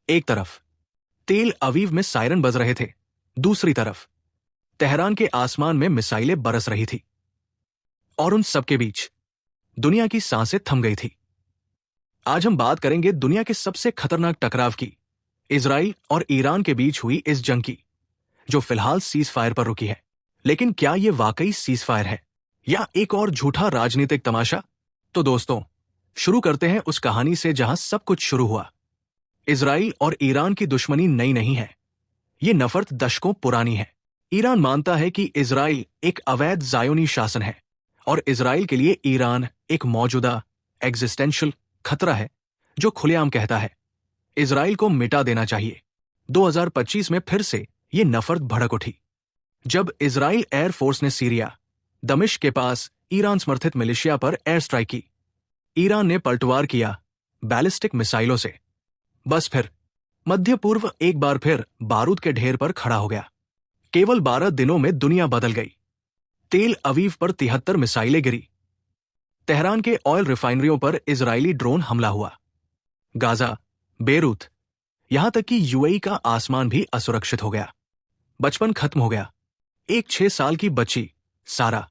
एक तरफ तेल अवीव में सायरन बज रहे थे, दूसरी तरफ तेहरान के आसमान में मिसाइलें बरस रही थी। और उन सबके बीच दुनिया की सांसें थम गई थी। आज हम बात करेंगे दुनिया के सबसे खतरनाक टकराव की, इजराइल और ईरान के बीच हुई इस जंग की, जो फिलहाल सीज फायर पर रुकी है। लेकिन क्या यह वाकई सीज फायर है या एक और झूठा राजनीतिक तमाशा? तो दोस्तों, शुरू करते हैं उस कहानी से जहां सब कुछ शुरू हुआ। इजराइल और ईरान की दुश्मनी नई नहीं है, ये नफरत दशकों पुरानी है। ईरान मानता है कि इजराइल एक अवैध ज़ायोनी शासन है और इजराइल के लिए ईरान एक मौजूदा एग्जिस्टेंशियल खतरा है, जो खुलेआम कहता है इजराइल को मिटा देना चाहिए। 2025 में फिर से ये नफरत भड़क उठी जब इजराइल एयरफोर्स ने सीरिया, दमिश्क के पास ईरान समर्थित मिलिशिया पर एयर स्ट्राइक की। ईरान ने पलटवार किया बैलिस्टिक मिसाइलों से। बस फिर मध्य पूर्व एक बार फिर बारूद के ढेर पर खड़ा हो गया। केवल 12 दिनों में दुनिया बदल गई। तेल अवीव पर 73 मिसाइलें गिरी। तेहरान के ऑयल रिफाइनरियों पर इजरायली ड्रोन हमला हुआ। गाजा, बेरूत, यहां तक कि यूएई का आसमान भी असुरक्षित हो गया। बचपन खत्म हो गया। एक 6 साल की बच्ची सारा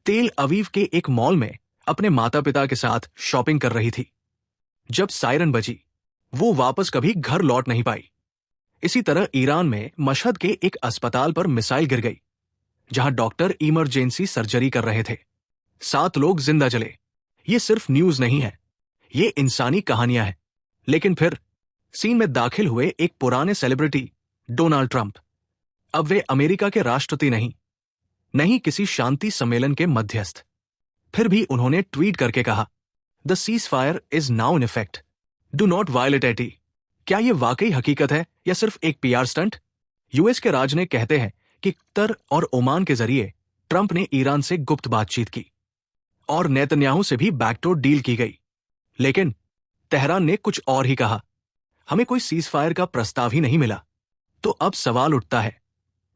तेल अवीव के एक मॉल में अपने माता पिता के साथ शॉपिंग कर रही थी। जब सायरन बजी, वो वापस कभी घर लौट नहीं पाई। इसी तरह ईरान में मशहद के एक अस्पताल पर मिसाइल गिर गई, जहां डॉक्टर इमरजेंसी सर्जरी कर रहे थे। 7 लोग जिंदा जले। ये सिर्फ न्यूज नहीं है, ये इंसानी कहानियां हैं। लेकिन फिर सीन में दाखिल हुए एक पुराने सेलिब्रिटी, डोनाल्ड ट्रंप। अब वे अमेरिका के राष्ट्रपति नहीं किसी शांति सम्मेलन के मध्यस्थ। फिर भी उन्होंने ट्वीट करके कहा, the ceasefire is now in effect, do not violate it. क्या यह वाकई हकीकत है या सिर्फ एक पीआर स्टंट? यूएस के राज ने कहते हैं कि कतर और ओमान के जरिए ट्रंप ने ईरान से गुप्त बातचीत की और नेतन्याहू से भी बैकडोर डील की गई। लेकिन तेहरान ने कुछ और ही कहा, हमें कोई सीज फायर का प्रस्ताव ही नहीं मिला। तो अब सवाल उठता है,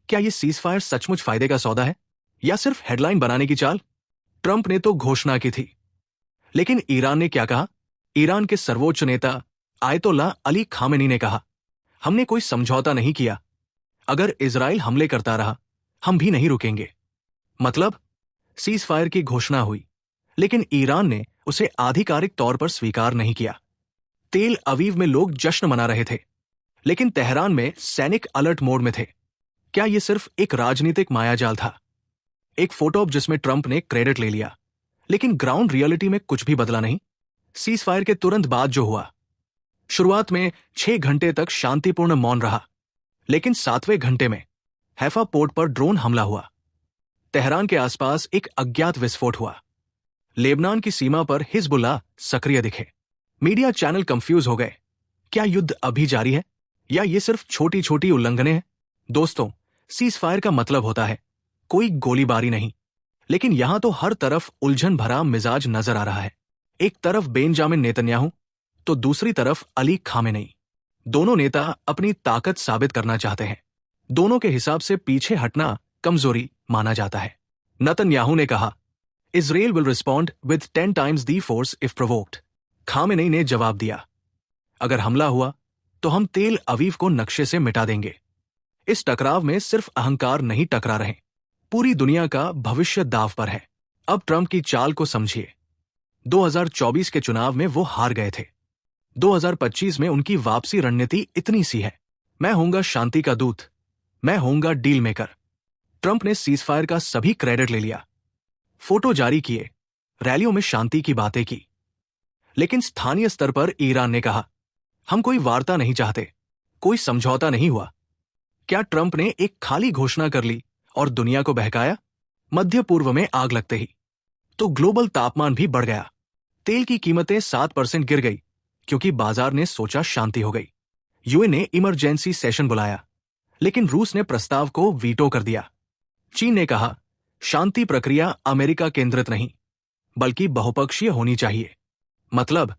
क्या यह सीज फायर सचमुच फायदे का सौदा है या सिर्फ हेडलाइन बनाने की चाल? ट्रंप ने तो घोषणा की थी, लेकिन ईरान ने क्या कहा? ईरान के सर्वोच्च नेता आयतोल्लाह अली खामेनी ने कहा, हमने कोई समझौता नहीं किया। अगर इजराइल हमले करता रहा, हम भी नहीं रुकेंगे। मतलब सीज फायर की घोषणा हुई, लेकिन ईरान ने उसे आधिकारिक तौर पर स्वीकार नहीं किया। तेल अवीव में लोग जश्न मना रहे थे, लेकिन तेहरान में सैनिक अलर्ट मोड में थे। क्या यह सिर्फ एक राजनीतिक मायाजाल था? एक फोटो जिसमें ट्रंप ने क्रेडिट ले लिया, लेकिन ग्राउंड रियलिटी में कुछ भी बदला नहीं। सीज फायर के तुरंत बाद जो हुआ, शुरुआत में 6 घंटे तक शांतिपूर्ण मौन रहा, लेकिन 7वें घंटे में हैफा पोर्ट पर ड्रोन हमला हुआ। तेहरान के आसपास एक अज्ञात विस्फोट हुआ। लेबनान की सीमा पर हिजबुल्लाह सक्रिय दिखे। मीडिया चैनल कंफ्यूज हो गए। क्या युद्ध अभी जारी है या ये सिर्फ छोटी छोटी उल्लंघनें हैं? दोस्तों, सीज फायर का मतलब होता है कोई गोलीबारी नहीं, लेकिन यहां तो हर तरफ उलझन भरा मिजाज नजर आ रहा है। एक तरफ बेंजामिन नेतन्याहू तो दूसरी तरफ अली खामेनी। दोनों नेता अपनी ताकत साबित करना चाहते हैं। दोनों के हिसाब से पीछे हटना कमजोरी माना जाता है। नेतन्याहू ने कहा, Israel will respond with 10 times the force if provoked. Khamenei ने जवाब दिया, अगर हमला हुआ तो हम तेल अवीव को नक्शे से मिटा देंगे। इस टकराव में सिर्फ अहंकार नहीं टकरा रहे, पूरी दुनिया का भविष्य दांव पर है। अब ट्रंप की चाल को समझिए। 2024 के चुनाव में वो हार गए थे। 2025 में उनकी वापसी रणनीति इतनी सी है, मैं होऊंगा शांति का दूत, मैं होऊंगा डील मेकर। ट्रंप ने सीज फायर का सभी क्रेडिट ले लिया, फोटो जारी किए, रैलियों में शांति की बातें की। लेकिन स्थानीय स्तर पर ईरान ने कहा, हम कोई वार्ता नहीं चाहते, कोई समझौता नहीं हुआ। क्या ट्रंप ने एक खाली घोषणा कर ली और दुनिया को बहकाया? मध्य पूर्व में आग लगते ही तो ग्लोबल तापमान भी बढ़ गया। तेल की कीमतें 7% गिर गई क्योंकि बाजार ने सोचा शांति हो गई। यूएन ने इमरजेंसी सेशन बुलाया, लेकिन रूस ने प्रस्ताव को वीटो कर दिया। चीन ने कहा, शांति प्रक्रिया अमेरिका केंद्रित नहीं, बल्कि बहुपक्षीय होनी चाहिए। मतलब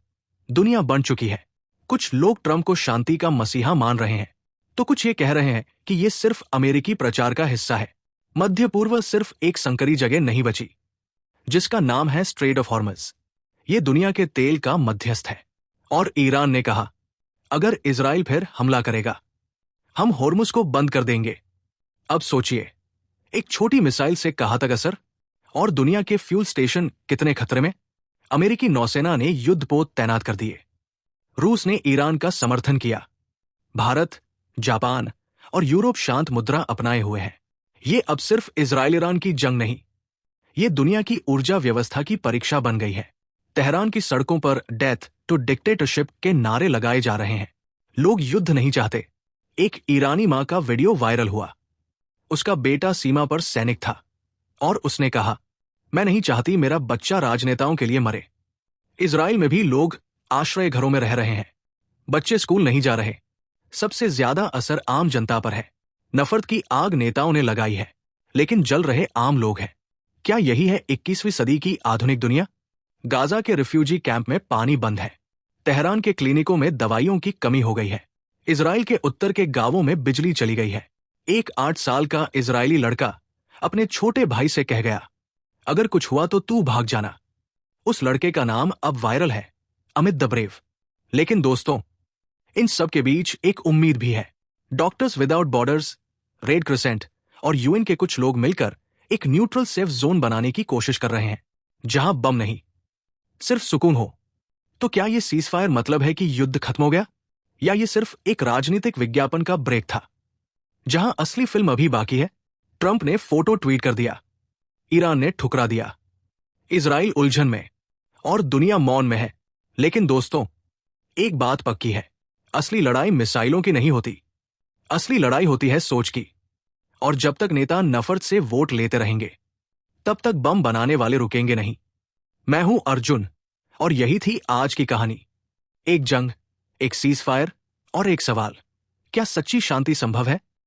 दुनिया बन चुकी है। कुछ लोग ट्रंप को शांति का मसीहा मान रहे हैं, तो कुछ ये कह रहे हैं कि ये सिर्फ अमेरिकी प्रचार का हिस्सा है। मध्य पूर्व सिर्फ एक संकरी जगह नहीं बची, जिसका नाम है स्ट्रेट ऑफ हॉर्मज। ये दुनिया के तेल का मध्यस्थ है। और ईरान ने कहा, अगर इजराइल फिर हमला करेगा, हम होर्मुज को बंद कर देंगे। अब सोचिए, एक छोटी मिसाइल से कहां तक असर, और दुनिया के फ्यूल स्टेशन कितने खतरे में। अमेरिकी नौसेना ने युद्धपोत तैनात कर दिए। रूस ने ईरान का समर्थन किया। भारत, जापान और यूरोप शांत मुद्रा अपनाए हुए हैं। ये अब सिर्फ इजराइल ईरान की जंग नहीं, ये दुनिया की ऊर्जा व्यवस्था की परीक्षा बन गई है। तेहरान की सड़कों पर डेथ टू डिक्टेटरशिप के नारे लगाए जा रहे हैं। लोग युद्ध नहीं चाहते। एक ईरानी मां का वीडियो वायरल हुआ। उसका बेटा सीमा पर सैनिक था और उसने कहा, मैं नहीं चाहती मेरा बच्चा राजनेताओं के लिए मरे। इजराइल में भी लोग आश्रय घरों में रह रहे हैं। बच्चे स्कूल नहीं जा रहे। सबसे ज्यादा असर आम जनता पर है। नफरत की आग नेताओं ने लगाई है, लेकिन जल रहे आम लोग हैं। क्या यही है 21वीं सदी की आधुनिक दुनिया? गाजा के रिफ्यूजी कैंप में पानी बंद है। तेहरान के क्लिनिकों में दवाइयों की कमी हो गई है। इजराइल के उत्तर के गांवों में बिजली चली गई है। एक 8 साल का इजरायली लड़का अपने छोटे भाई से कह गया, अगर कुछ हुआ तो तू भाग जाना। उस लड़के का नाम अब वायरल है, अमित द ब्रेव। लेकिन दोस्तों, इन सब के बीच एक उम्मीद भी है। Doctors without borders, red crescent और यूएन के कुछ लोग मिलकर एक न्यूट्रल सेफ जोन बनाने की कोशिश कर रहे हैं, जहां बम नहीं, सिर्फ सुकून हो। तो क्या ये सीजफायर मतलब है कि युद्ध खत्म हो गया, या ये सिर्फ एक राजनीतिक विज्ञापन का ब्रेक था, जहां असली फिल्म अभी बाकी है? ट्रंप ने फोटो ट्वीट कर दिया, ईरान ने ठुकरा दिया, इजराइल उलझन में और दुनिया मौन में है। लेकिन दोस्तों, एक बात पक्की है, असली लड़ाई मिसाइलों की नहीं होती। असली लड़ाई होती है सोच की। और जब तक नेता नफरत से वोट लेते रहेंगे, तब तक बम बनाने वाले रुकेंगे नहीं। मैं हूं अर्जुन, और यही थी आज की कहानी। एक जंग, एक सीजफायर और एक सवाल, क्या सच्ची शांति संभव है?